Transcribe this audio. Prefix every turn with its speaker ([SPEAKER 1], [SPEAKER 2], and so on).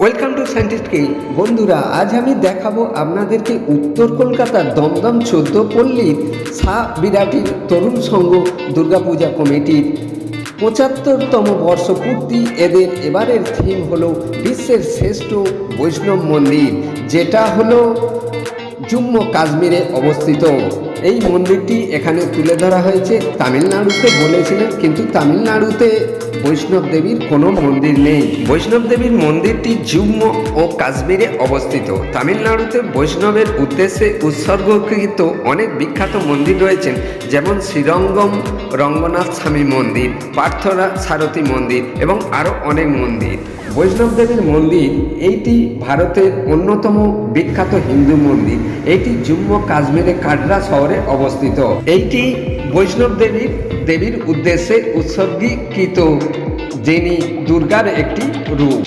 [SPEAKER 1] Welcome to scientist কে। বন্ধুরা, আজ আমি দেখাবো আপনাদেরকে উত্তর কলকাতার দমদম 14 পল্লীর শাহ বিরাটির তরুণ সংঘ দুর্গাপূজা কমিটির 75তম বর্ষপূর্তি। এদের এবারের থিম হলো বিশ্বের শ্রেষ্ঠ বৈষ্ণব মন্দির, যেটা হলো জম্মু কাশ্মীরে অবস্থিত। এই মন্দিরটি এখানে তুলে ধরা হয়েছে। তামিলনাড়ুতে বলেছিলেন, কিন্তু তামিলনাড়ুতে বৈষ্ণব দেবীর কোনো মন্দির নেই। বৈষ্ণব দেবীর মন্দিরটি জম্মু ও কাশ্মীরে অবস্থিত। তামিলনাড়ুতে বৈষ্ণবের উদ্দেশ্যে উৎসর্গকৃত অনেক বিখ্যাত মন্দির রয়েছেন, যেমন শ্রীরঙ্গম রঙ্গনাথ স্বামী মন্দির, পার্থরা সারথী মন্দির এবং আরও অনেক মন্দির। বৈষ্ণব দেবীর মন্দির এইটি ভারতের অন্যতম বিখ্যাত হিন্দু মন্দির। এটি জম্মু কাশ্মীরে কাটরা শহরে অবস্থিত। এইটি বৈষ্ণব দেবীর উদ্দেশ্যে উৎসর্গীকৃত, যিনি দুর্গার একটি রূপ।